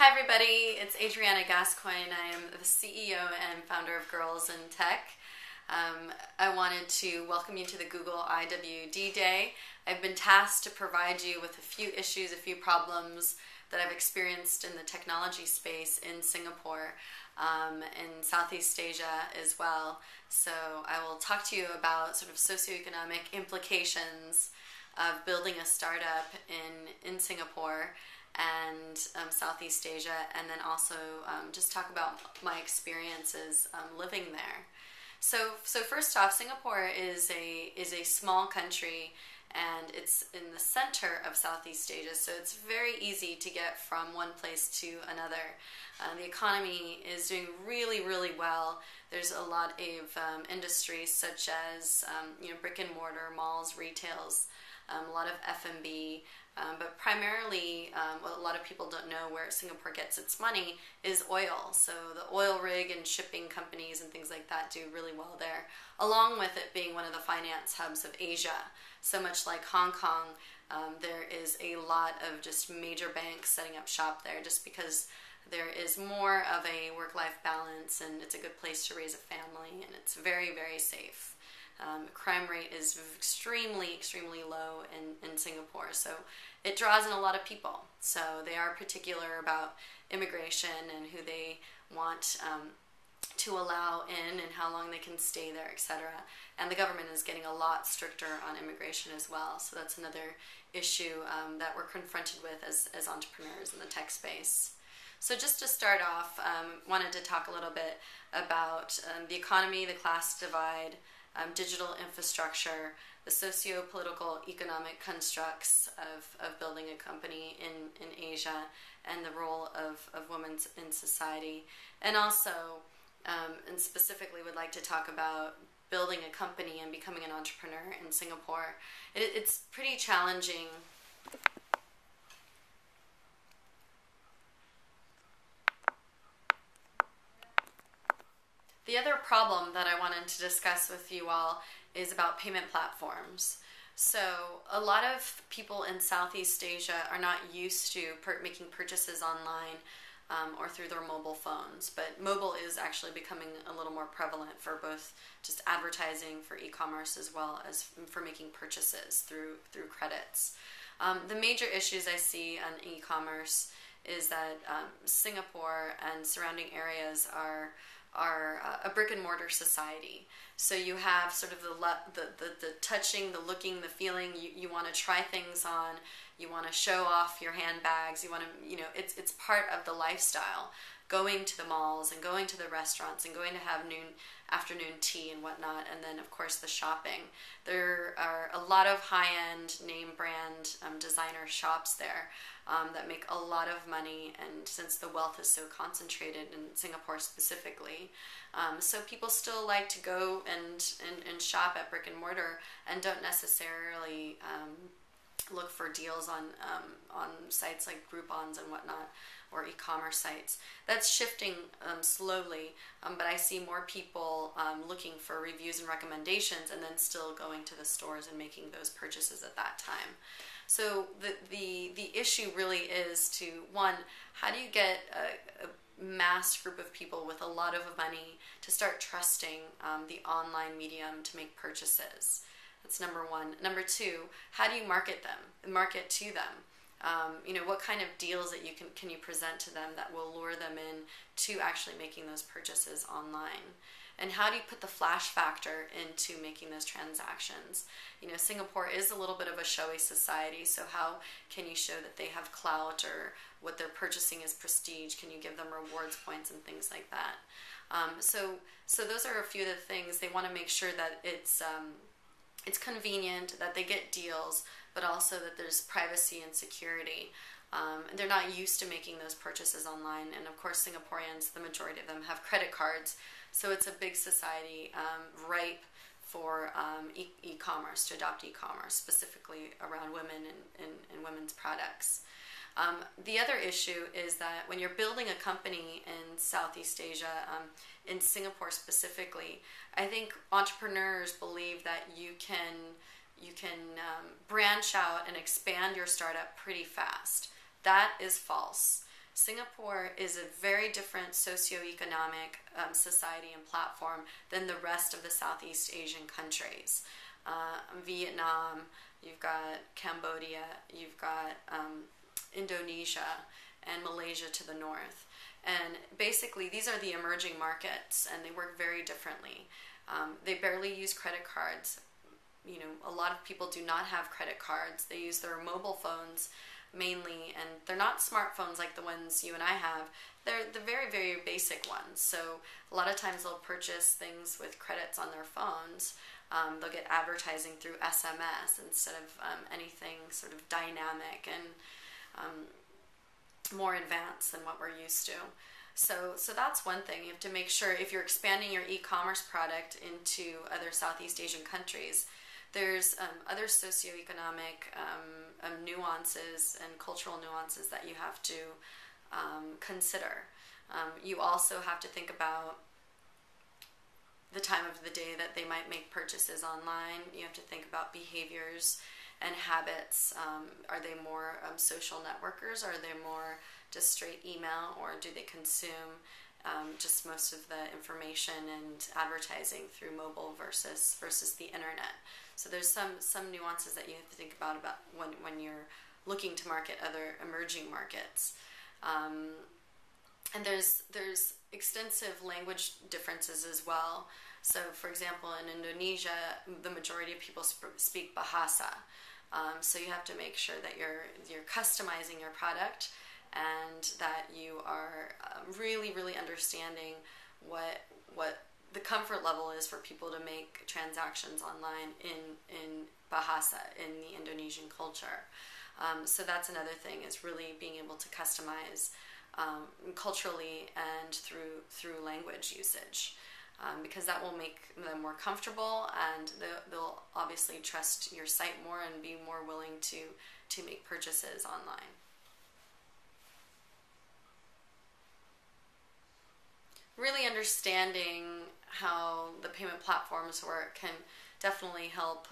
Hi everybody, it's Adriana Gascoigne. I am the CEO and founder of Girls in Tech. I wanted to welcome you to the Google IWD Day. I've been tasked to provide you with a few issues, a few problems that I've experienced in the technology space in Singapore, in Southeast Asia as well. So I will talk to you about sort of socioeconomic implications of building a startup in Singapore and Southeast Asia, and then also just talk about my experiences living there. So first off, Singapore is a small country, and it's in the center of Southeast Asia, so it's very easy to get from one place to another. The economy is doing really, really well. There's a lot of industries such as brick and mortar, malls, retails, a lot of F&B, but primarily what a lot of people don't know where Singapore gets its money is oil. So the oil rig and shipping companies and things like that do really well there, along with it being one of the finance hubs of Asia. So much like Hong Kong, there is a lot of just major banks setting up shop there just because there is more of a work-life balance, and it's a good place to raise a family, and it's very, very safe. Crime rate is extremely, extremely low in Singapore, so it draws in a lot of people. So they are particular about immigration and who they want to allow in and how long they can stay there, etc. And the government is getting a lot stricter on immigration as well. So that's another issue that we're confronted with as entrepreneurs in the tech space. So just to start off, wanted to talk a little bit about the economy, the class divide, digital infrastructure, the socio-political economic constructs of building a company in Asia, and the role of women in society. And also, and specifically would like to talk about building a company and becoming an entrepreneur in Singapore. It's pretty challenging. The other problem that I wanted to discuss with you all is about payment platforms. So a lot of people in Southeast Asia are not used to making purchases online or through their mobile phones, but mobile is actually becoming a little more prevalent for both just advertising for e-commerce as well as for making purchases through credits. The major issues I see on e-commerce is that Singapore and surrounding areas are a brick and mortar society. So you have sort of the touching, the looking, the feeling. You want to try things on. You want to show off your handbags. You want to, it's part of the lifestyle. Going to the malls and going to the restaurants and going to have afternoon tea and whatnot, and then of course the shopping. There are a lot of high-end name brand designer shops there that make a lot of money, and since the wealth is so concentrated in Singapore specifically, so people still like to go and shop at brick and mortar and don't necessarily look for deals on sites like Groupons and whatnot, or e-commerce sites. That's shifting slowly, but I see more people looking for reviews and recommendations and then still going to the stores and making those purchases at that time. So the issue really is to, one, how do you get a mass group of people with a lot of money to start trusting the online medium to make purchases? That's number one. Number two, how do you market to them? What kind of deals that can you present to them that will lure them in to actually making those purchases online? And how do you put the flash factor into making those transactions? Singapore is a little bit of a showy society, so how can you show that they have clout or what they're purchasing is prestige? Can you give them rewards points and things like that? So those are a few of the things. They want to make sure that it's convenient, that they get deals, but also that there's privacy and security. They're not used to making those purchases online, and of course Singaporeans, the majority of them, have credit cards, so it's a big society ripe for e-commerce, to adopt e-commerce, specifically around women and women's products. The other issue is that when you're building a company in Southeast Asia, in Singapore specifically, I think entrepreneurs believe that you can branch out and expand your startup pretty fast. That is false. Singapore is a very different socioeconomic society and platform than the rest of the Southeast Asian countries. Vietnam, you've got Cambodia, you've got Indonesia, and Malaysia to the north. And basically, these are the emerging markets, and they work very differently. They barely use credit cards. A lot of people do not have credit cards. They use their mobile phones mainly, and they're not smartphones like the ones you and I have. They're the very, very basic ones. So a lot of times they'll purchase things with credits on their phones. They'll get advertising through SMS instead of anything sort of dynamic and more advanced than what we're used to. So that's one thing. You have to make sure if you're expanding your e-commerce product into other Southeast Asian countries, there's other socioeconomic nuances and cultural nuances that you have to consider. You also have to think about the time of the day that they might make purchases online. You have to think about behaviors and habits. Are they more social networkers? Are they more just straight email? Or do they consume just most of the information and advertising through mobile versus the internet? So there's some nuances that you have to think about when you're looking to market other emerging markets. And there's extensive language differences as well. So for example, in Indonesia, the majority of people speak Bahasa. So you have to make sure that you're customizing your product and that you are really, really understanding what the comfort level is for people to make transactions online in Bahasa, in the Indonesian culture. So that's another thing, is really being able to customize culturally and through language usage. Because that will make them more comfortable, and they'll obviously trust your site more and be more willing to make purchases online. Really understanding how the payment platforms work can definitely help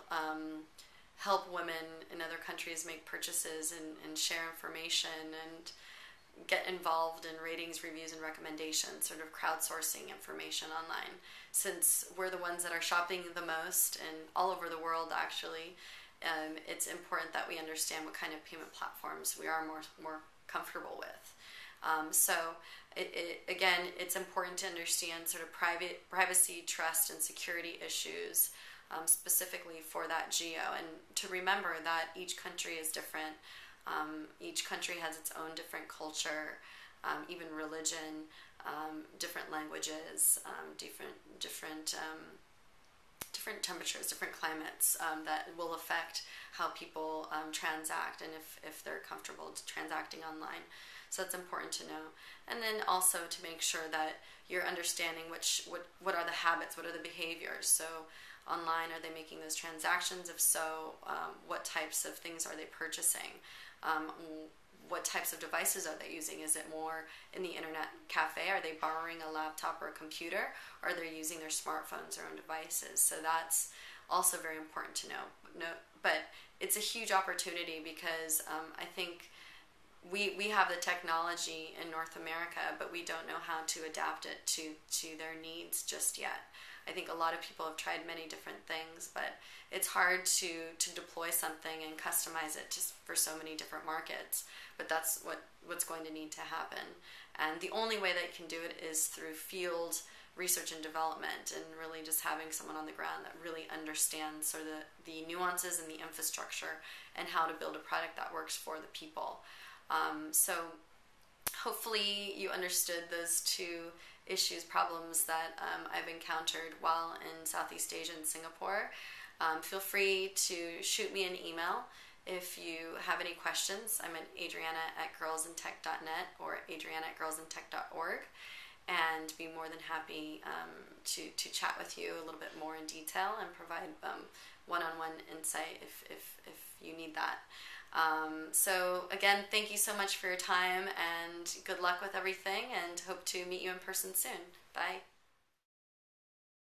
women in other countries make purchases and share information and get involved in ratings, reviews, and recommendations, sort of crowdsourcing information online. Since we're the ones that are shopping the most and all over the world, actually, it's important that we understand what kind of payment platforms we are more comfortable with. So again, it's important to understand sort of privacy, trust, and security issues specifically for that geo, and to remember that each country is different. Each country has its own different culture, even religion, different languages, different temperatures, different climates that will affect how people transact and if they're comfortable transacting online. So it's important to know. And then also to make sure that you're understanding what are the habits, what are the behaviors. So online, are they making those transactions? If so, what types of things are they purchasing? What types of devices are they using? Is it more in the internet cafe? Are they borrowing a laptop or a computer? Or are they using their smartphones or own devices? So that's also very important to know. But it's a huge opportunity because I think we have the technology in North America, but we don't know how to adapt it to their needs just yet. I think a lot of people have tried many different things, but it's hard to deploy something and customize it just for so many different markets. But that's what's going to need to happen. And the only way that you can do it is through field research and development, and really just having someone on the ground that really understands sort of the nuances and the infrastructure and how to build a product that works for the people. So hopefully you understood those two problems that I've encountered while in Southeast Asia and Singapore. Feel free to shoot me an email if you have any questions. I'm at adriana@girlsintech.net or adriana@girlsintech.org, and be more than happy to chat with you a little bit more in detail and provide one-on-one insight if you need that. So again, thank you so much for your time, and good luck with everything, and hope to meet you in person soon. Bye.